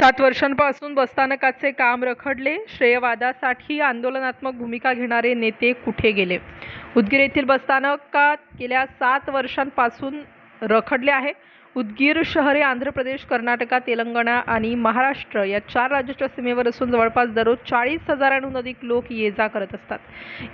7 वर्षांपासून बसस्थानकाचे काम रखडले. श्रेयवादासाठी आंदोलनात्मक भूमिका घेणारे नेते कुठे गेले? उदगीर येथील बसस्थानकात गेल्या 7 वर्षांपासून रखडले आहे. उदगीर शहर हे आंध्र प्रदेश, कर्नाटक, तेलंगणा आणि महाराष्ट्र या 4 राज्याच्या सीमेवर असून जवळपास दररोज 40,000हून अधिक लोक ये-जा करत असतात.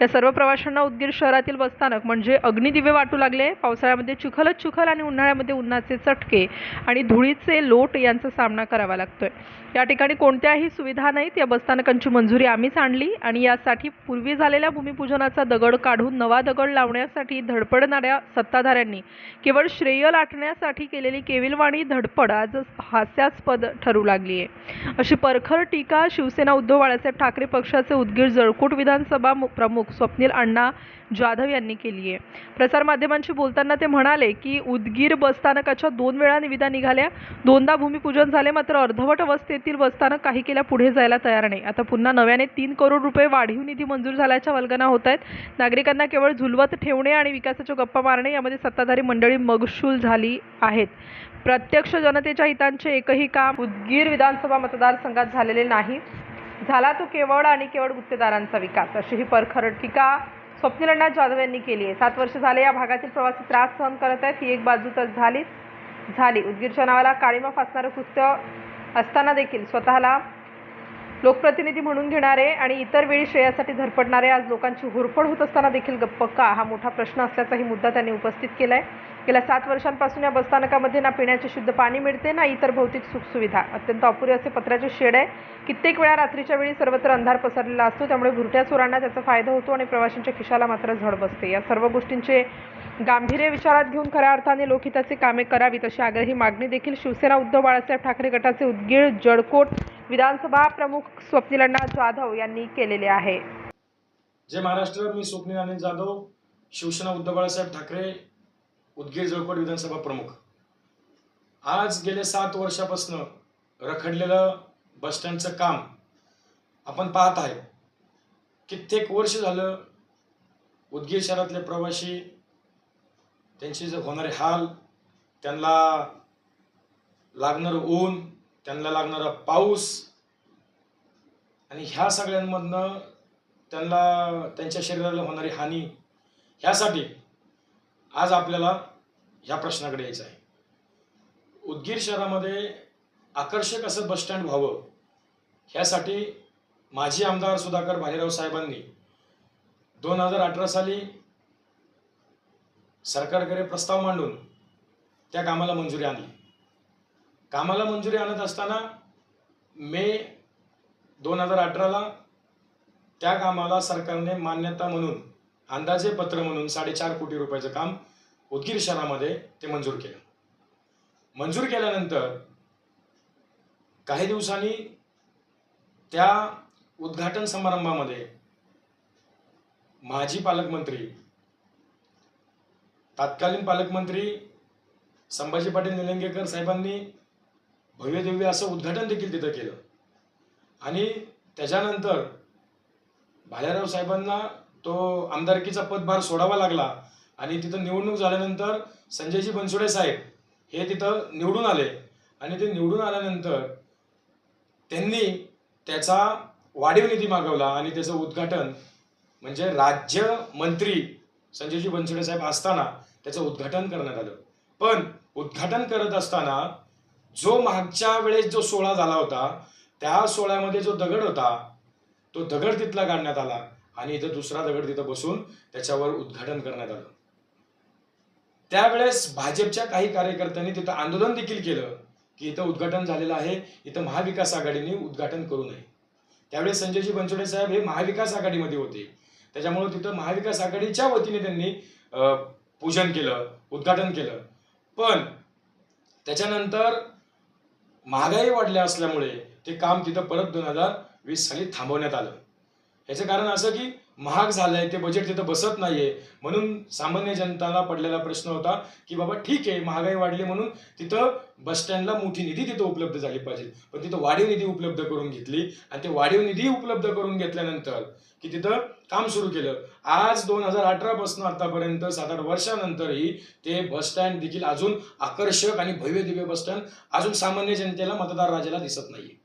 या सर्व प्रवाशांना उदगीर शहरातील बसस्थानक म्हणजे अग्निदिवे वाटू लागले. पावसाळ्यामध्ये चिखलच चिखल आणि उन्हाळ्यामध्ये उन्हाचे चटके आणि धुळीचे लोट यांचा सामना करावा लागतोय. या ठिकाणी कोणत्याही सुविधा नाहीत. या बसस्थानकांची मंजुरी आम्हीच आणली आणि यासाठी पूर्वी झालेल्या भूमिपूजनाचा दगड काढून नवा दगड लावण्यासाठी धडपडणाऱ्या सत्ताधाऱ्यांनी केवळ श्रेय लाटण्यासाठी केलेली केविलवाणी धडपड आज हास्यास्पद ठरू लागली आहे. अशी परखड टीका शिवसेना उद्धव बाळासाहेब ठाकरे पक्षाचे उदगीर जळकोट विधानसभा प्रमुख स्वप्नील अण्णा जाधव यांनी केली आहे. प्रसारमाध्यमांशी बोलताना ते म्हणाले की उदगीर बसस्थानकाच्या 2 वेळा निविदा निघाल्या, 2दा भूमिपूजन झाले, मात्र अर्धवट अवस्थेतील बसस्थानक काही केल्या पुढे जायला तयार नाही. आता पुन्हा नव्याने 3 करोड रुपये वाढीव निधी मंजूर झाल्याच्या वल्गना होत आहेत. नागरिकांना केवळ झुलवत ठेवणे आणि विकासाच्या गप्पा मारणे यामध्ये सत्ताधारी मंडळी मशगूल झाली आहेत. प्रत्यक्ष जनतेच्या हितांचे एकही काम उदगीर विधानसभा मतदारसंघात झालेले नाही. झाला तो केवळ आणि केवळ गुत्तेदारांचा विकास, अशी ही परखड टीका स्वप्नील अण्णा जाधव यांनी केली आहे. 7 वर्ष झाले या भागातील प्रवासी त्रास सहन करत आहेत. ही एक बाजू तर झाली. उदगीरच्या नावाला काळीमा फासणारं कृत्य असताना देखील स्वतःला लोकप्रतिनिधी म्हणून घेणारे आणि इतर वेळी श्रेयासाठी धडपडणारे आज लोकांची हुरफड होत असताना देखील गप्प का, हा मोठा प्रश्न असल्याचाही मुद्दा त्यांनी उपस्थित केलाय. गेल्या 7 वर्षांपासून या बसस्थानकामध्ये ना पिण्याचे शुद्ध पाणी मिळते ना इतर भौतिक सुखसुविधा. अत्यंत अपुरे असे पत्र्याचे शेड आहे. कित्येक वेळा रात्रीच्या वेळी सर्वत्र अंधार पसरलेला असतो, त्यामुळे भुरट्या चोरांना त्याचा फायदा होतो आणि प्रवाशांच्या खिशाला मात्र झड बसते. या सर्व गोष्टींचे गांभीर्य विचारात घेऊन खऱ्या अर्थाने लोकहिताचे कामे करावीत अशी आग्रही मागणी देखील शिवसेना उद्धव बाळासाहेब ठाकरे गटाचे उदगीर जळकोट विधानसभा प्रमुख स्वप्नील अण्णा जाधव यांनी केलेले आहे. जय महाराष्ट्र. मी स्वप्नील अनिल जाधव, शिवसेना उद्धव बाळासाहेब ठाकरे, उदगीर जळकोट विधानसभा प्रमुख. आज गेले 7 वर्षापासून रखडलेलं बसस्टँडचं काम आपण पाहत आहे. कित्येक वर्ष झालं उदगीर शहरातले प्रवासी, त्यांचे जे होणारे हाल, त्यांना लागणारं ऊन, त्यांना लागणारा पाऊस आणि ह्या सगळ्यांमधनं त्यांना त्यांच्या शरीराला होणारी हानी, ह्यासाठी आज आपल्याला ह्या प्रश्नाकडे यायचं आहे. उदगीर शहरामध्ये आकर्षक असं बसस्टँड व्हावं, ह्यासाठी माजी आमदार सुधाकर भालेराव साहेबांनी 2018 साली सरकारकडे प्रस्ताव मांडून त्या कामाला मंजुरी आणली. कामाला मंजुरी आणत असताना मे 2018ला त्या कामाला सरकारने मान्यता म्हणून, अंदाजे पत्र म्हणून 4.5 कोटी रुपयाचं काम उदगीर शहरामध्ये ते मंजूर केलं. मंजूर केल्यानंतर काही दिवसांनी त्या उद्घाटन समारंभामध्ये माजी पालकमंत्री, तत्कालीन पालकमंत्री संभाजी पाटील निलंगेकर साहेबांनी भव्यदिव्य असं उद्घाटन देखील तिथं केलं. आणि त्याच्यानंतर भालेराव साहेबांना तो आमदारकीचा पदभार सोडावा लागला आणि तिथं निवडणूक झाल्यानंतर संजयजी बनसोडे साहेब हे तिथं निवडून आले आणि ते निवडून आल्यानंतर त्यांनी त्याचा वाढीव निधी मागवला आणि त्याचं उद्घाटन, म्हणजे राज्यमंत्री संजयजी बनसोडे साहेब असताना त्याचं उद्घाटन करण्यात आलं. पण उद्घाटन करत असताना जो मागच्या वेळेस जो सोहळा झाला होता, त्या सोहळ्यामध्ये जो दगड होता, तो दगड तिथला काढण्यात आला आणि इथं दुसरा दगड तिथं बसून त्याच्यावर उद्घाटन करण्यात आलं. त्यावेळेस भाजपच्या काही कार्यकर्त्यांनी तिथं आंदोलन देखील केलं की इथं उद्घाटन झालेलं आहे, इथं महाविकास आघाडीने उद्घाटन करू नये. त्यावेळेस संजयजी बनसोडे साहेब हे महाविकास आघाडीमध्ये होते, त्याच्यामुळे तिथं महाविकास आघाडीच्या वतीने त्यांनी पूजन केलं, उद्घाटन केलं. पण त्याच्यानंतर महागाई वाढल्या असल्यामुळे ते काम तिथं परत 2020 साली थांबवण्यात आलं. याचं कारण असं की महाग झालंय, ते बजेट तिथं बसत नाहीये. म्हणून सामान्य जनताला पडलेला प्रश्न होता की बाबा ठीक आहे, महागाई वाढली म्हणून तिथं बस स्टँडला मोठी निधी तिथं उपलब्ध झाली पाहिजे. पण तिथं वाढीव निधी उपलब्ध करून घेतली आणि ते वाढीव निधी उपलब्ध करून घेतल्यानंतर की तिथं काम सुरू केलं. आज 2018 पासून आतापर्यंत 7-8 वर्षानंतरही ते बस स्टँड देखील अजून आकर्षक आणि भव्य दिव्य बस स्टँड अजून सामान्य जनतेला, मतदार राजाला दिसत नाहीये.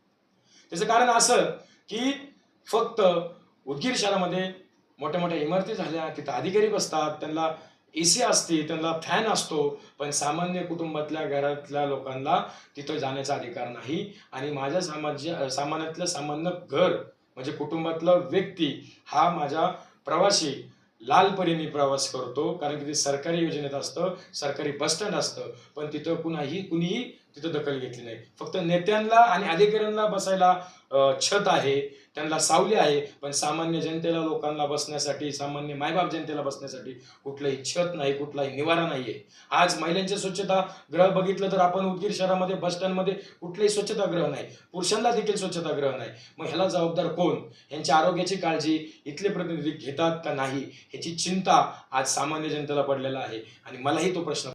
त्याचं कारण असं की फक्त उदगीर शहरामध्ये मोठ्या मोठ्या इमारती झाल्या, तिथं अधिकारी बसतात, त्यांना एसी असते, त्यांना फॅन असतो, पण सामान्य कुटुंबातल्या घरातल्या लोकांना तिथं जाण्याचा अधिकार नाही. आणि माझ्या सामान्यातलं सामान्य घर म्हणजे कुटुंबातला व्यक्ती हा माझा प्रवासी लालपरीने प्रवास करतो, कारण की ते सरकारी योजनेत असतं, सरकारी बस स्टँड असतं, पण तिथं कुणीही तिथं दखल घेतली नाही. फक्त नेत्यांना आणि अधिकाऱ्यांना बसायला छत आहे, त्यांना सावली आहे, पण सामान्य जनतेला, लोकांना बसण्यासाठी, सामान्य मायबाप जनतेला बसण्यासाठी कुठलंही छत नाही, कुठलाही निवारा नाहीये. आज महिलांचे स्वच्छतागृह बघितलं तर आपण उदगीर शहरामध्ये बस स्टँडमध्ये कुठलेही स्वच्छतागृह नाही, पुरुषांना देखील स्वच्छतागृह नाही. मग ह्याला जबाबदार कोण? यांच्या आरोग्याची काळजी इथले प्रतिनिधी घेतात का नाही, ह्याची चिंता आज सामान्य जनतेला पडलेला आहे. आणि मलाही तो प्रश्न